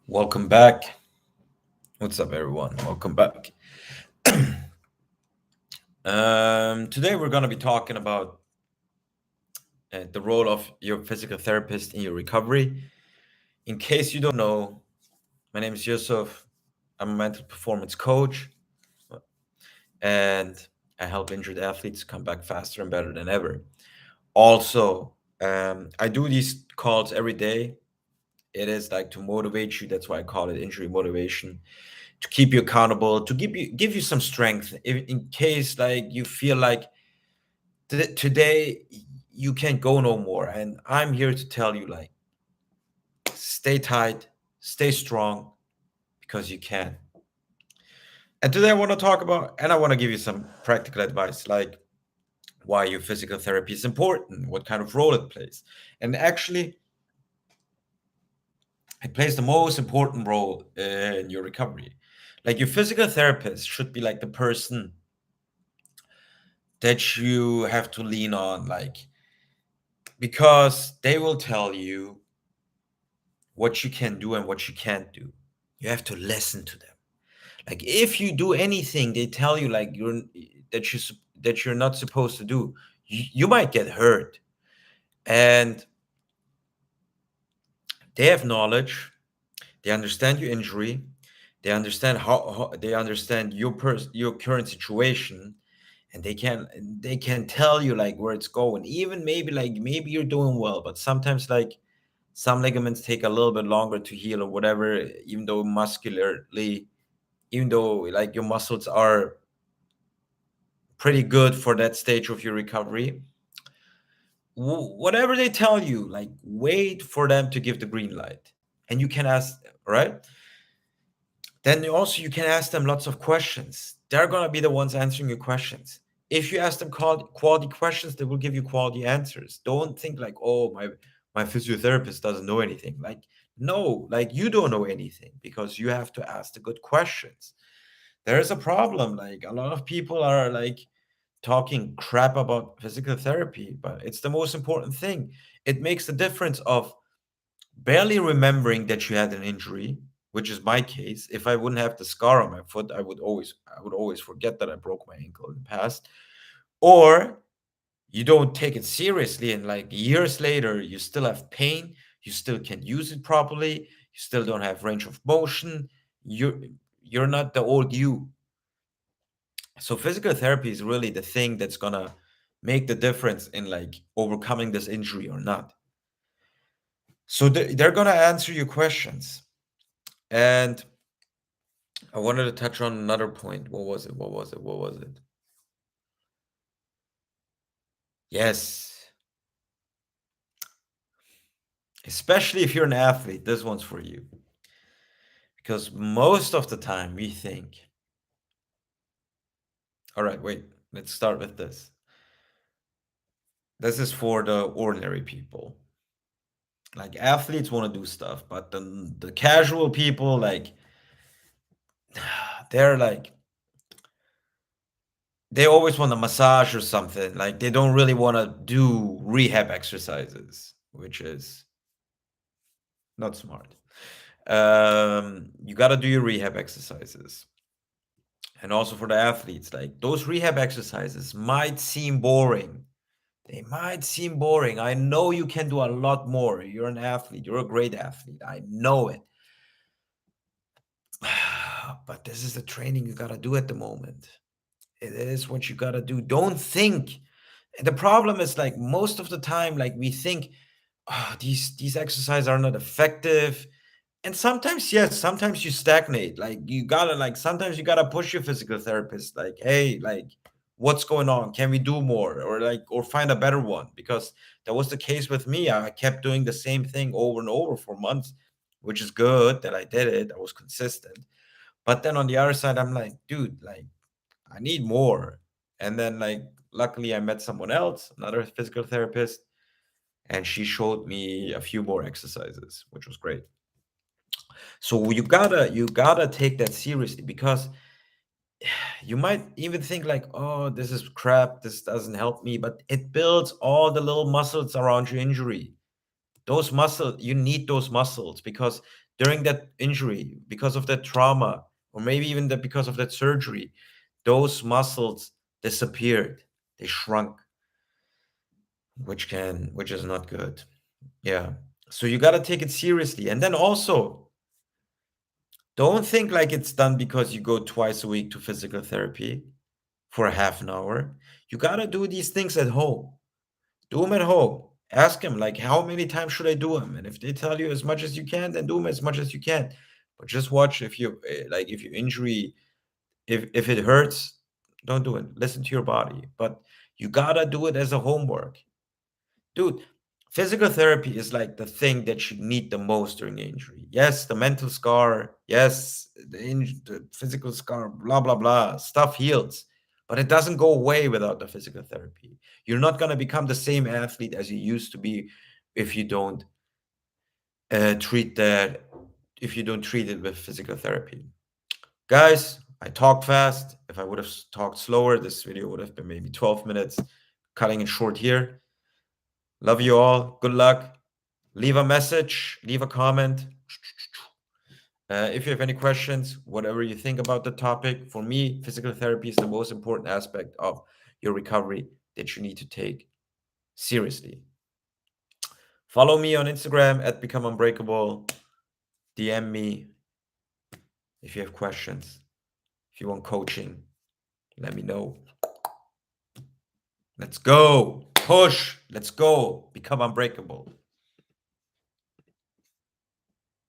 Welcome back. What's up, everyone? Welcome back. Today we're going to be talking about the role of your physical therapist in your recovery. In case you don't know, my name is Yusuf. I'm a mental performance coach, and I help injured athletes come back faster and better than ever. Also, I do these calls every day. It is like to motivate you. That's why I call it injury motivation, to keep you accountable, to give you some strength in case like you feel like today you can't go no more. And I'm here to tell you, like, stay tight, stay strong, because you can. And today I want to talk about, and I want to give you some practical advice, like why your physical therapy is important, what kind of role it plays. And actually, it plays the most important role in your recovery. Like, your physical therapist should be like the person that you have to lean on, like, because they will tell you what you can do and what you can't do. You have to listen to them. Like, if you do anything they tell you, like, that you're not supposed to do, you might get hurt. And they have knowledge, they understand your injury, they understand how they understand your current situation, and they can tell you like where it's going. Even maybe you're doing well, but sometimes, like, some ligaments take a little bit longer to heal or whatever, even though muscularly, even though like your muscles are pretty good for that stage of your recovery. Whatever they tell you, like, wait for them to give the green light. And you can ask, right? Then you can ask them lots of questions. They're going to be the ones answering your questions. If you ask them quality questions, they will give you quality answers. Don't think like, oh, my physiotherapist doesn't know anything. Like, no, like, you don't know anything because you have to ask the good questions. There's a problem. Like, a lot of people are like talking crap about physical therapy, but it's the most important thing. It makes the difference of barely remembering that you had an injury, which is my case. If I wouldn't have the scar on my foot, I would always forget that I broke my ankle in the past. Or you don't take it seriously, and like years later you still have pain, you still can't use it properly, you still don't have range of motion. You're not the old you. So physical therapy is really the thing that's gonna make the difference in like overcoming this injury or not. So they're gonna answer your questions. And I wanted to touch on another point. What was it? What was it? What was it? Yes. Especially if you're an athlete, this one's for you. Because most of the time we think, all right, wait, let's start with this. This is for the ordinary people. Like, athletes want to do stuff, but the casual people, like, they're like, they always want a massage or something. Like, they don't really want to do rehab exercises, which is not smart. You got to do your rehab exercises. And also for the athletes, like, those rehab exercises might seem boring. They might seem boring. I know you can do a lot more. You're an athlete. You're a great athlete. I know it. But this is the training you got to do at the moment. It is what you got to do. Don't think. The problem is, like, most of the time, like, we think, oh, these exercises are not effective. And sometimes, yes, sometimes you stagnate. Like, you gotta, like, sometimes you gotta push your physical therapist, like, hey, like, what's going on? Can we do more? Or like, or find a better one? Because that was the case with me. I kept doing the same thing over and over for months, which is good that I did it. I was consistent. But then on the other side, I'm like, dude, like, I need more. And then, like, luckily I met someone else, another physical therapist, and she showed me a few more exercises, which was great. So you gotta take that seriously, because you might even think like, oh, this is crap, this doesn't help me, but it builds all the little muscles around your injury. Those muscles, you need those muscles, because during that injury, because of that trauma, or maybe even that because of that surgery, those muscles disappeared, they shrunk, which is not good. Yeah. So you got to take it seriously. And then also, don't think like it's done because you go twice a week to physical therapy for a half an hour. You got to do these things at home. Do them at home. Ask them, like, how many times should I do them? And if they tell you as much as you can, then do them as much as you can. But just watch if you like, if your injury, if it hurts, don't do it. Listen to your body. But you gotta do it as a homework. Dude, physical therapy is like the thing that you need the most during injury. Yes, the mental scar, yes, the physical scar, blah blah blah, stuff heals, but it doesn't go away without the physical therapy. You're not going to become the same athlete as you used to be if you don't treat that, if you don't treat it with physical therapy. Guys, I talk fast. If I would have talked slower, this video would have been maybe 12 minutes. Cutting it short here. Love you all. Good luck. Leave a message, leave a comment. If you have any questions, whatever you think about the topic, for me, physical therapy is the most important aspect of your recovery that you need to take seriously. Follow me on Instagram at Become Unbreakable. DM me if you have questions. If you want coaching, let me know. Let's go. Push. Let's go. Become unbreakable.